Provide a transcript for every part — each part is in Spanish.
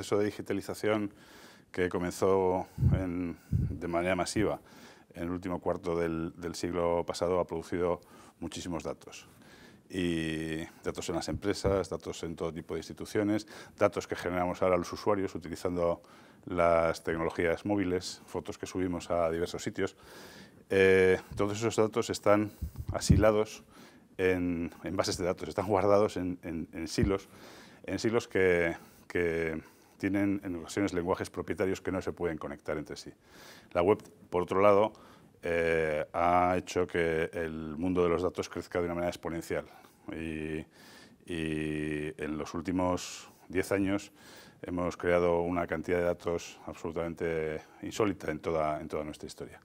proceso de digitalización que comenzó de manera masiva en el último cuarto del siglo pasado ha producido muchísimos datos. Y datos en las empresas, datos en todo tipo de instituciones, datos que generamos ahora los usuarios utilizando las tecnologías móviles, fotos que subimos a diversos sitios. Todos esos datos están asilados en bases de datos, están guardados en silos que tienen en ocasiones lenguajes propietarios que no se pueden conectar entre sí. La web, por otro lado, ha hecho que el mundo de los datos crezca de una manera exponencial y en los últimos 10 años hemos creado una cantidad de datos absolutamente insólita en toda nuestra historia.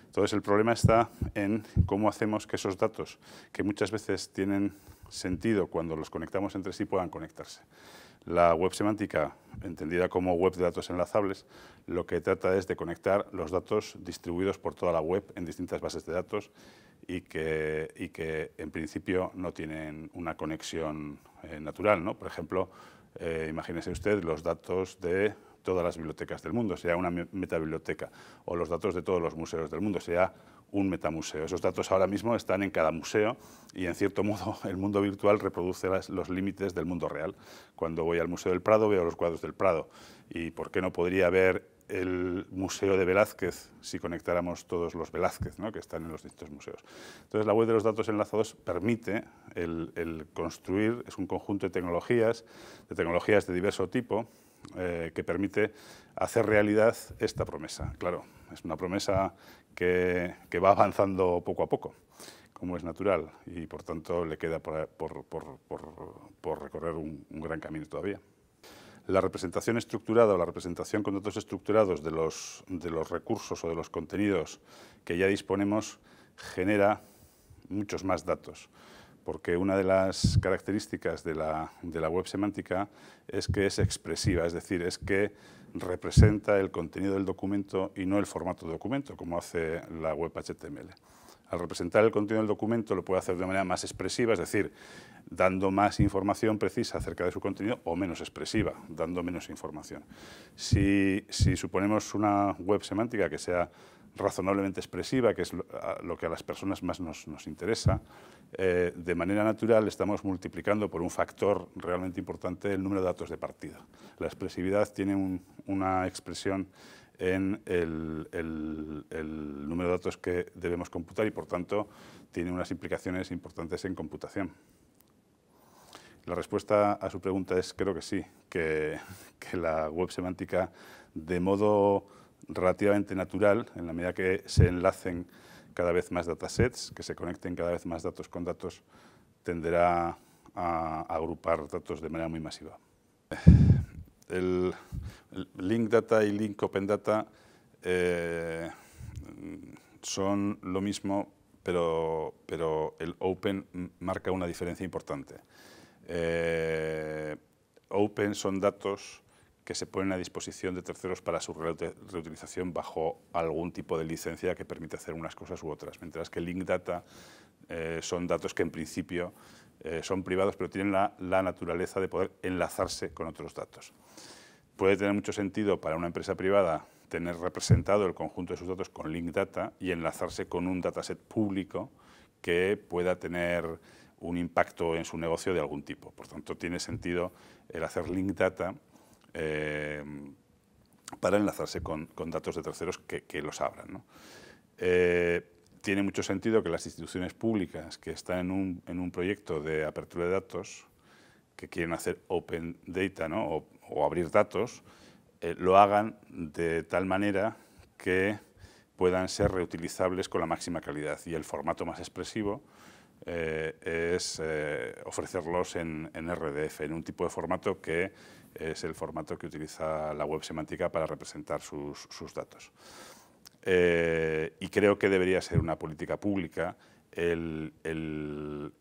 Entonces, el problema está en cómo hacemos que esos datos, que muchas veces tienen sentido cuando los conectamos entre sí, puedan conectarse. La web semántica, entendida como web de datos enlazables, lo que trata es de conectar los datos distribuidos por toda la web en distintas bases de datos y que en principio no tienen una conexión natural, ¿no? Por ejemplo, imagínese usted los datos de todas las bibliotecas del mundo, sea una metabiblioteca, o los datos de todos los museos del mundo, sea un metamuseo. Esos datos ahora mismo están en cada museo y, en cierto modo, el mundo virtual reproduce los límites del mundo real. Cuando voy al Museo del Prado veo los cuadros del Prado. ¿Y por qué no podría ver el Museo de Velázquez si conectáramos todos los Velázquez, ¿no?, que están en los distintos museos? Entonces, la web de los datos enlazados permite el construir, es un conjunto de tecnologías de diverso tipo, que permite hacer realidad esta promesa. Claro, es una promesa que va avanzando poco a poco, como es natural, y por tanto le queda por recorrer un gran camino todavía. La representación estructurada o la representación con datos estructurados de los recursos o de los contenidos que ya disponemos genera muchos más datos, porque una de las características de la web semántica es que es expresiva, es decir, es que representa el contenido del documento y no el formato de documento, como hace la web HTML. Al representar el contenido del documento lo puede hacer de manera más expresiva, es decir, dando más información precisa acerca de su contenido, o menos expresiva, dando menos información. Si suponemos una web semántica que sea razonablemente expresiva, que es lo que a las personas más nos interesa, de manera natural estamos multiplicando por un factor realmente importante el número de datos de partida. La expresividad tiene una expresión en el número de datos que debemos computar y, por tanto, tiene unas implicaciones importantes en computación. La respuesta a su pregunta es creo que sí, que la web semántica, de modo relativamente natural, en la medida que se enlacen cada vez más datasets, que se conecten cada vez más datos con datos, tenderá a agrupar datos de manera muy masiva. El Link Data y Link Open Data son lo mismo, pero el Open marca una diferencia importante. Open son datos que se ponen a disposición de terceros para su reutilización bajo algún tipo de licencia que permite hacer unas cosas u otras, mientras que Link Data son datos que en principio son privados, pero tienen la naturaleza de poder enlazarse con otros datos. Puede tener mucho sentido para una empresa privada tener representado el conjunto de sus datos con Link Data y enlazarse con un dataset público que pueda tener un impacto en su negocio de algún tipo. Por tanto, tiene sentido el hacer Link Data para enlazarse con datos de terceros que los abran, ¿no? Tiene mucho sentido que las instituciones públicas que están en un proyecto de apertura de datos, que quieren hacer Open Data, ¿no?, o abrir datos, lo hagan de tal manera que puedan ser reutilizables con la máxima calidad. Y el formato más expresivo es ofrecerlos en RDF, en un tipo de formato que es el formato que utiliza la web semántica para representar sus datos. Y creo que debería ser una política pública el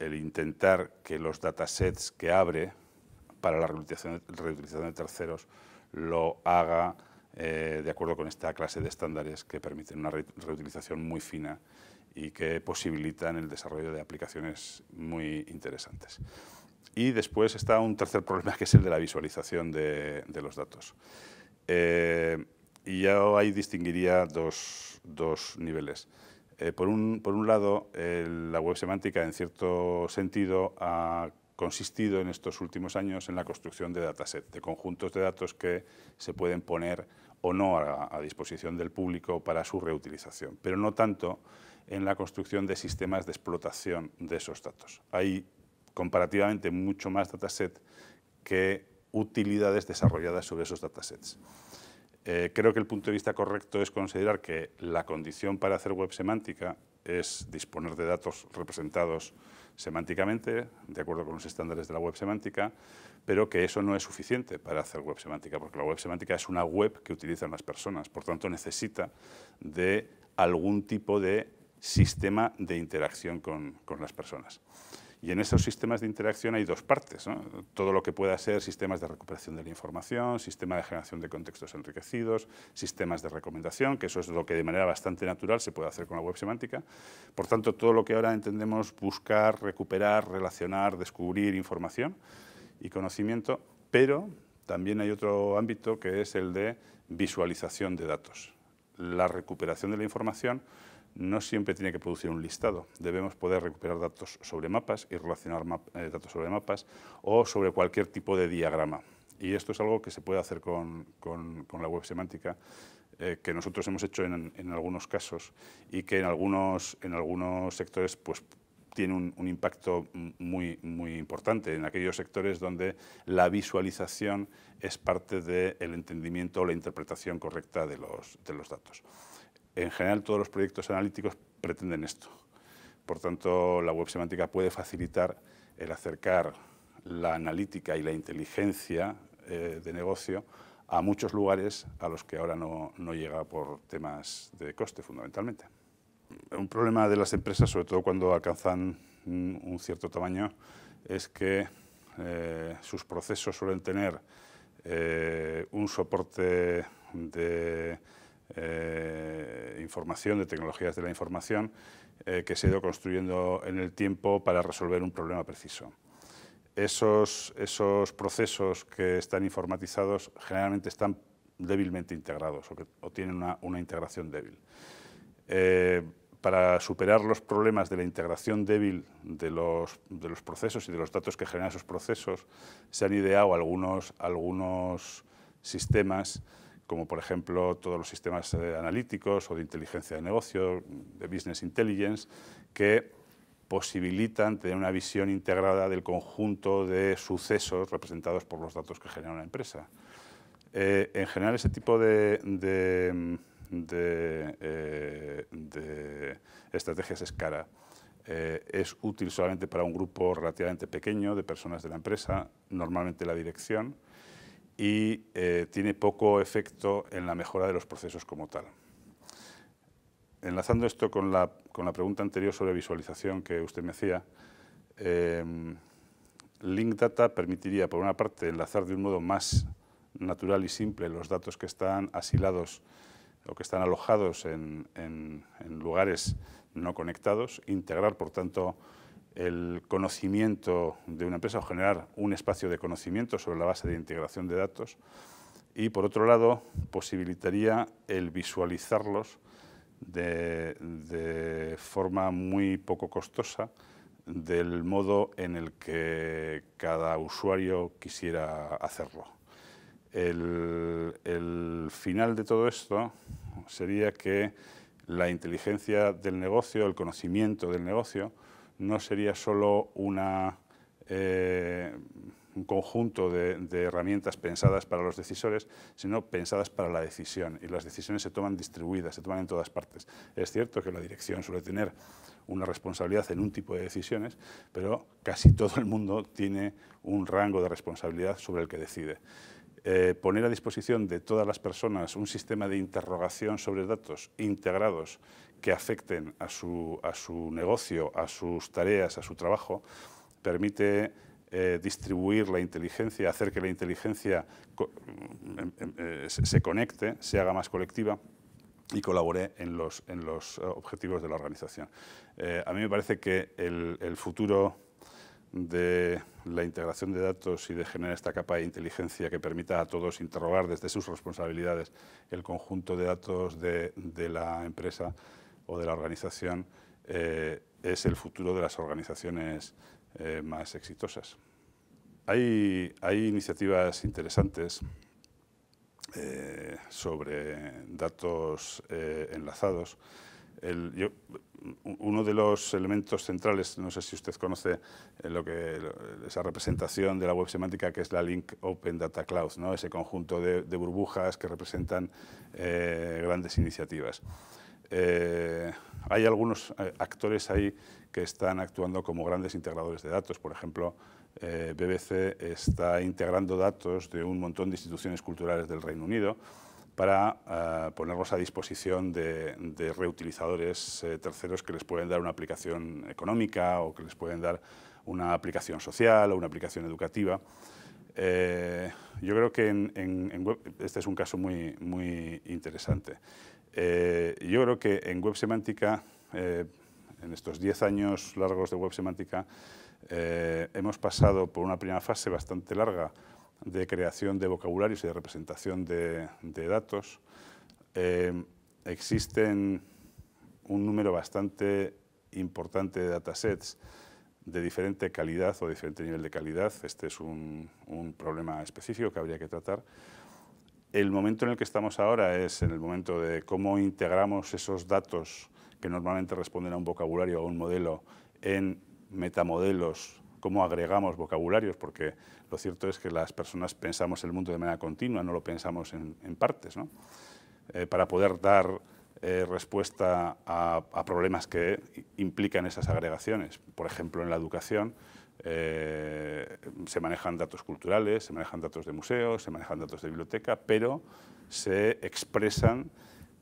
intentar que los datasets que abre para la reutilización de terceros lo haga de acuerdo con esta clase de estándares que permiten una reutilización muy fina y que posibilitan el desarrollo de aplicaciones muy interesantes. Y después está un tercer problema, que es el de la visualización de los datos. Y yo ahí distinguiría dos niveles. Por un lado, la web semántica, en cierto sentido, ha consistido en estos últimos años en la construcción de datasets, de conjuntos de datos que se pueden poner o no a disposición del público para su reutilización, pero no tanto en la construcción de sistemas de explotación de esos datos. Hay comparativamente mucho más dataset que utilidades desarrolladas sobre esos datasets. Creo que el punto de vista correcto es considerar que la condición para hacer web semántica es disponer de datos representados semánticamente, de acuerdo con los estándares de la web semántica, pero que eso no es suficiente para hacer web semántica, porque la web semántica es una web que utilizan las personas, por tanto necesita de algún tipo de sistema de interacción con las personas. Y en esos sistemas de interacción hay dos partes, ¿no? Todo lo que pueda ser sistemas de recuperación de la información, sistema de generación de contextos enriquecidos, sistemas de recomendación, que eso es lo que de manera bastante natural se puede hacer con la web semántica. Por tanto, todo lo que ahora entendemos buscar, recuperar, relacionar, descubrir información y conocimiento, pero también hay otro ámbito que es el de visualización de datos. La recuperación de la información no siempre tiene que producir un listado. Debemos poder recuperar datos sobre mapas y relacionar datos sobre mapas o sobre cualquier tipo de diagrama. Y esto es algo que se puede hacer con la web semántica, que nosotros hemos hecho en algunos casos y que en algunos sectores pues, tiene un impacto muy importante, en aquellos sectores donde la visualización es parte del entendimiento o la interpretación correcta de los datos. En general, todos los proyectos analíticos pretenden esto. Por tanto, la web semántica puede facilitar el acercar la analítica y la inteligencia de negocio a muchos lugares a los que ahora no llega por temas de coste, fundamentalmente. Un problema de las empresas, sobre todo cuando alcanzan un cierto tamaño, es que sus procesos suelen tener un soporte de información, de tecnologías de la información, que se ha ido construyendo en el tiempo para resolver un problema preciso. Esos procesos que están informatizados generalmente están débilmente integrados o tienen una integración débil. Para superar los problemas de la integración débil de los procesos y de los datos que generan esos procesos, se han ideado algunos sistemas, como por ejemplo todos los sistemas analíticos o de inteligencia de negocio, de business intelligence, que posibilitan tener una visión integrada del conjunto de sucesos representados por los datos que genera una empresa. En general, ese tipo de estrategias es cara. Es útil solamente para un grupo relativamente pequeño de personas de la empresa, normalmente la dirección, y tiene poco efecto en la mejora de los procesos como tal. Enlazando esto con la pregunta anterior sobre visualización que usted me hacía, Link Data permitiría, por una parte, enlazar de un modo más natural y simple los datos que están asilados o que están alojados en lugares no conectados, integrar, por tanto, el conocimiento de una empresa o generar un espacio de conocimiento sobre la base de integración de datos y, por otro lado, posibilitaría el visualizarlos de forma muy poco costosa del modo en el que cada usuario quisiera hacerlo. El final de todo esto sería que la inteligencia del negocio, el conocimiento del negocio, no sería solo un conjunto de herramientas pensadas para los decisores, sino pensadas para la decisión. Y las decisiones se toman distribuidas, se toman en todas partes. Es cierto que la dirección suele tener una responsabilidad en un tipo de decisiones, pero casi todo el mundo tiene un rango de responsabilidad sobre el que decide. Poner a disposición de todas las personas un sistema de interrogación sobre datos integrados que afecten a su negocio, a sus tareas, a su trabajo, permite distribuir la inteligencia, hacer que la inteligencia se conecte, se haga más colectiva y colabore en los objetivos de la organización. A mí me parece que el futuro de la integración de datos y de generar esta capa de inteligencia que permita a todos interrogar desde sus responsabilidades el conjunto de datos de la empresa o de la organización, es el futuro de las organizaciones más exitosas. Hay iniciativas interesantes sobre datos enlazados. Uno de los elementos centrales, no sé si usted conoce esa representación de la web semántica, que es la Link Open Data Cloud, ¿no? Ese conjunto de burbujas que representan grandes iniciativas. Hay algunos actores ahí que están actuando como grandes integradores de datos. Por ejemplo, BBC está integrando datos de un montón de instituciones culturales del Reino Unido para ponerlos a disposición de reutilizadores terceros que les pueden dar una aplicación económica o que les pueden dar una aplicación social o una aplicación educativa. Yo creo que en web, este es un caso muy interesante. Yo creo que en web semántica, en estos 10 años largos de web semántica, hemos pasado por una primera fase bastante larga de creación de vocabularios y de representación de datos. Existen un número bastante importante de datasets de diferente calidad o de diferente nivel de calidad. Este es un problema específico que habría que tratar. El momento en el que estamos ahora es en el momento de cómo integramos esos datos que normalmente responden a un vocabulario o a un modelo en metamodelos, cómo agregamos vocabularios, porque lo cierto es que las personas pensamos el mundo de manera continua, no lo pensamos en partes, ¿no? Para poder dar respuesta a problemas que implican esas agregaciones. Por ejemplo, en la educación se manejan datos culturales, se manejan datos de museos, se manejan datos de biblioteca, pero se expresan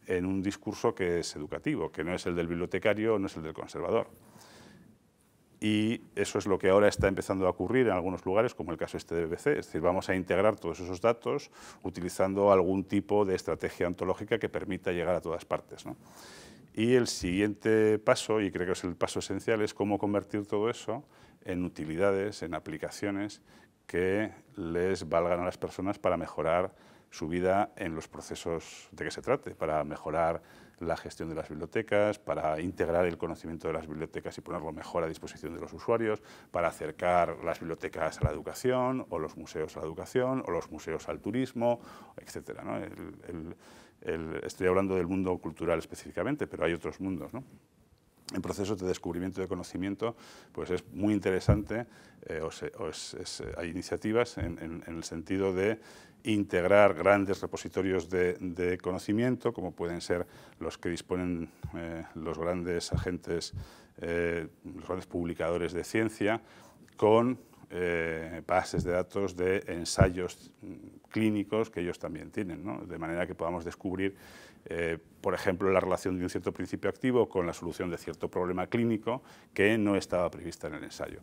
en un discurso que es educativo, que no es el del bibliotecario, no es el del conservador. Y eso es lo que ahora está empezando a ocurrir en algunos lugares, como el caso este de BBC. Es decir, vamos a integrar todos esos datos utilizando algún tipo de estrategia ontológica que permita llegar a todas partes, ¿no? Y el siguiente paso, y creo que es el paso esencial, es cómo convertir todo eso en utilidades, en aplicaciones que les valgan a las personas para mejorar su vida en los procesos de que se trate, para mejorar la gestión de las bibliotecas, para integrar el conocimiento de las bibliotecas y ponerlo mejor a disposición de los usuarios, para acercar las bibliotecas a la educación, o los museos a la educación, o los museos al turismo, etcétera, ¿no? Estoy hablando del mundo cultural específicamente, pero hay otros mundos, ¿no? En procesos de descubrimiento de conocimiento, pues es muy interesante, hay iniciativas en el sentido de integrar grandes repositorios de conocimiento, como pueden ser los que disponen los grandes agentes, los grandes publicadores de ciencia, con bases de datos de ensayos clínicos que ellos también tienen, ¿no? De manera que podamos descubrir, por ejemplo, la relación de un cierto principio activo con la solución de cierto problema clínico que no estaba prevista en el ensayo.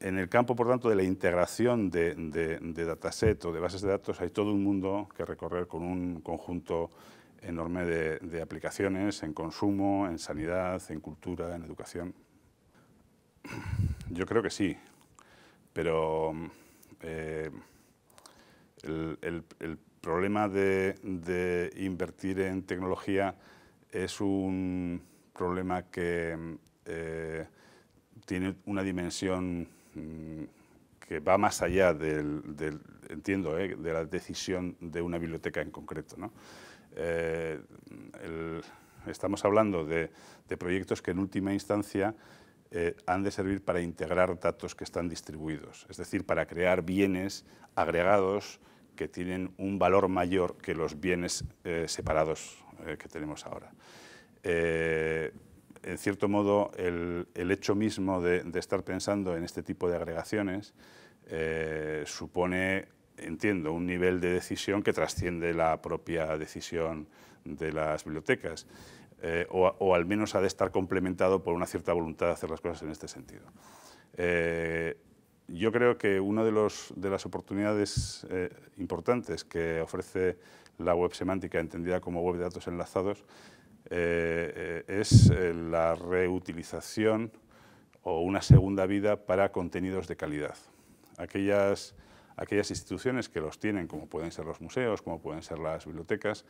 En el campo, por tanto, de la integración de dataset o de bases de datos hay todo un mundo que recorrer con un conjunto enorme de aplicaciones en consumo, en sanidad, en cultura, en educación. Yo creo que sí, pero el problema de invertir en tecnología es un problema que tiene una dimensión que va más allá entiendo, de la decisión de una biblioteca en concreto, ¿no? Estamos hablando de proyectos que en última instancia han de servir para integrar datos que están distribuidos, es decir, para crear bienes agregados que tienen un valor mayor que los bienes separados que tenemos ahora. En cierto modo, el hecho mismo de estar pensando en este tipo de agregaciones supone, entiendo, un nivel de decisión que trasciende la propia decisión de las bibliotecas, o al menos ha de estar complementado por una cierta voluntad de hacer las cosas en este sentido. Yo creo que una de las oportunidades importantes que ofrece la web semántica, entendida como web de datos enlazados, es la reutilización o una segunda vida para contenidos de calidad. Aquellas instituciones que los tienen, como pueden ser los museos, como pueden ser las bibliotecas,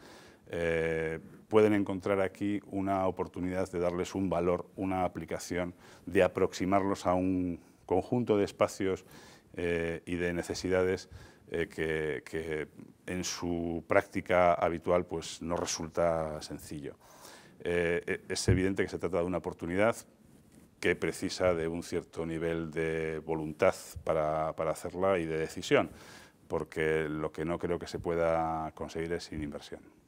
pueden encontrar aquí una oportunidad de darles un valor, una aplicación, de aproximarlos a un conjunto de espacios y de necesidades que en su práctica habitual pues, no resulta sencillo. Es evidente que se trata de una oportunidad que precisa de un cierto nivel de voluntad para hacerla y de decisión, porque lo que no creo que se pueda conseguir es sin inversión.